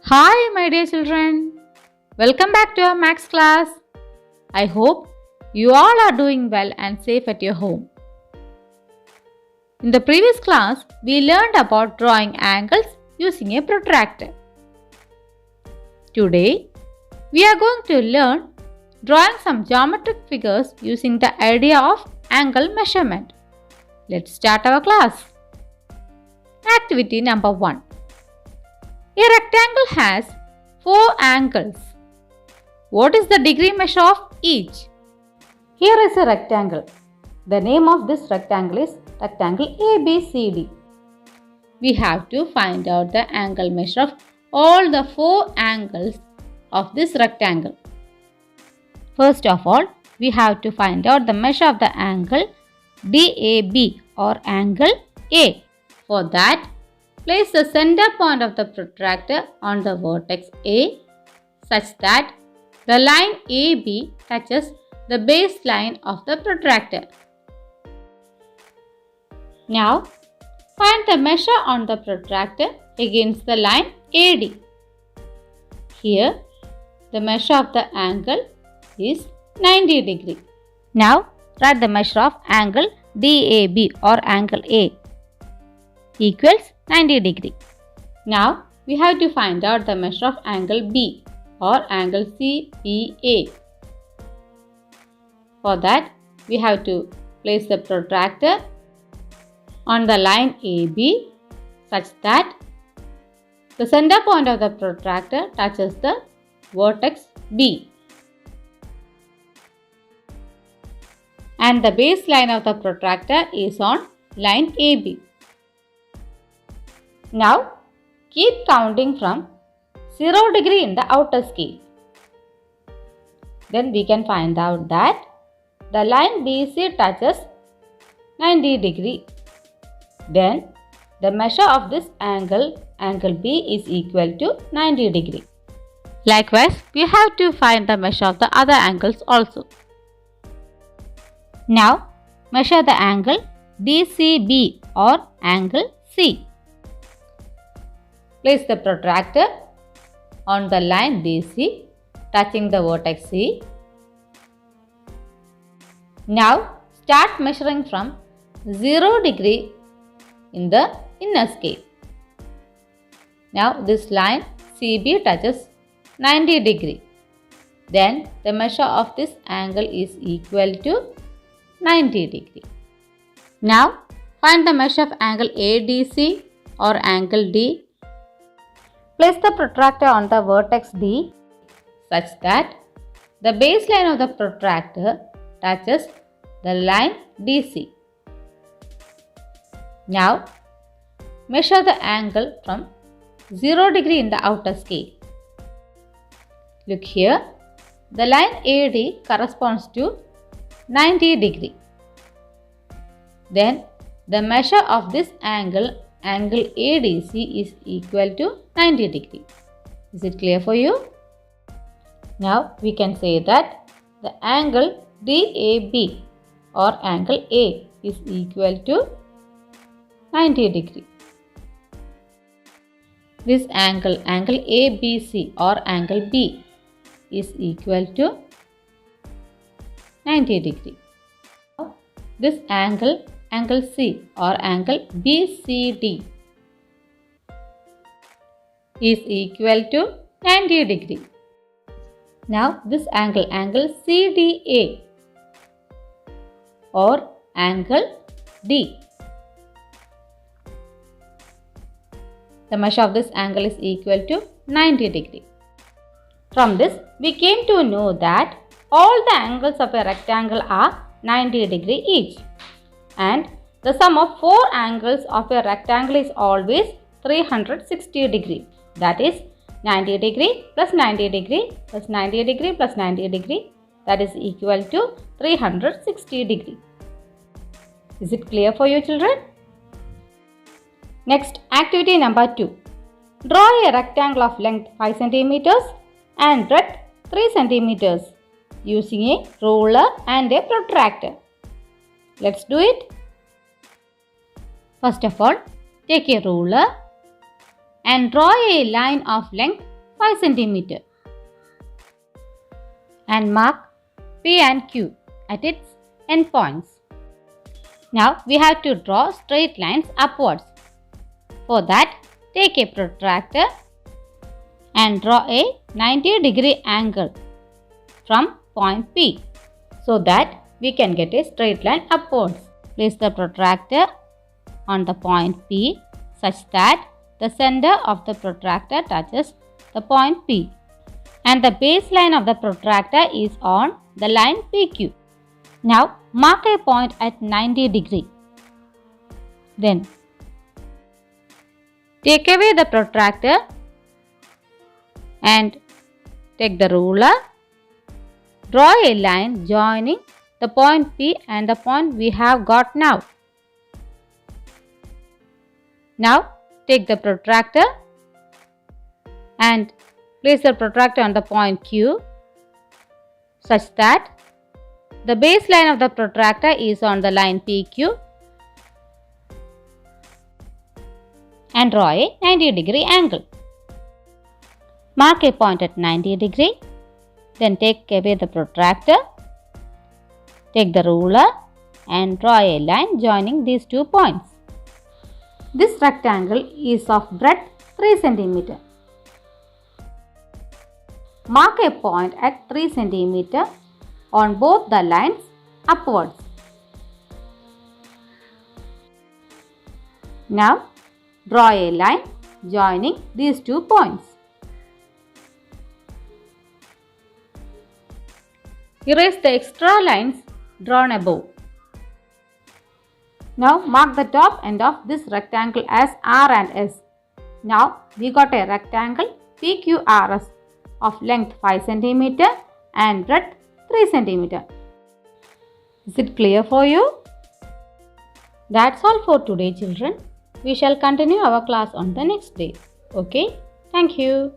Hi, my dear children. Welcome back to our Max class. I hope you all are doing well and safe at your home. In the previous class, we learned about drawing angles using a protractor. Today, we are going to learn drawing some geometric figures using the idea of angle measurement. Let's start our class. Activity number 1. A rectangle has 4 angles. What is the degree measure of each? Here is a rectangle. The name of this rectangle is rectangle ABCD. We have to find out the angle measure of all the 4 angles of this rectangle. First of all, we have to find out the measure of the angle DAB or angle A. For that, place the center point of the protractor on the vertex A such that the line AB touches the base line of the protractor. Now, find the measure on the protractor against the line AD. Here, the measure of the angle is 90 degree. Now, write the measure of angle DAB or angle A equals 90 degree. Now, we have to find out the measure of angle B or angle CBA. For that, we have to place the protractor on the line AB such that the center point of the protractor touches the vertex B and the base line of the protractor is on line AB. Now, keep counting from 0 degree in the outer scale. Then we can find out that the line BC touches 90 degree. Then the measure of this angle B is equal to 90 degree. Likewise, we have to find the measure of the other angles also. Now, measure the angle DCB or angle C. Place the protractor on the line BC touching the vertex C. Now, start measuring from 0 degree in the inner scale. Now, this line CB touches 90 degree. Then, the measure of this angle is equal to 90 degree. Now, find the measure of angle ADC or angle D. Place the protractor on the vertex D such that the baseline of the protractor touches the line DC. Now, measure the angle from 0 degree in the outer scale. Look here, the line AD corresponds to 90 degree. Then, the measure of this angle ADC is equal to 90 degree. Is it clear for you? Now we can say that the angle DAB or angle A is equal to 90 degree. This angle ABC or angle B is equal to 90 degree. This angle C or angle BCD is equal to 90 degree. Now this angle CDA or angle D. The measure of this angle is equal to 90 degree. From this, we came to know that all the angles of a rectangle are 90 degree each. And the sum of 4 angles of a rectangle is always 360 degree. That is 90 degree plus 90 degree plus 90 degree plus 90 degree, that is equal to 360 degree. Is it clear for you, children? Next, activity number 2. Draw a rectangle of length 5 cm and breadth 3 cm using a ruler and a protractor. Let's do it. First of all, take a ruler and draw a line of length 5 cm and mark P and Q at its endpoints. Now we have to draw straight lines upwards. For that, take a protractor and draw a 90-degree angle from point P so that we can get a straight line upwards. Place the protractor on the point P such that the center of the protractor touches the point P and the baseline of the protractor is on the line PQ. Now mark a point at 90 degree. Then take away the protractor and take the ruler. Draw a line joining the point P and the point we have got now. Now take the protractor and place the protractor on the point Q such that the baseline of the protractor is on the line PQ and draw a 90-degree angle. Mark a point at 90 degree. Then take away the protractor. Take the ruler and draw a line joining these 2 points. This rectangle is of breadth 3 cm. Mark a point at 3 cm on both the lines upwards. Now draw a line joining these 2 points. Erase the extra lines drawn above. Now mark the top end of this rectangle as R and S. Now we got a rectangle PQRS of length 5 cm and breadth 3 cm. Is it clear for you? That's all for today, children. We shall continue our class on the next day. Okay? Thank you.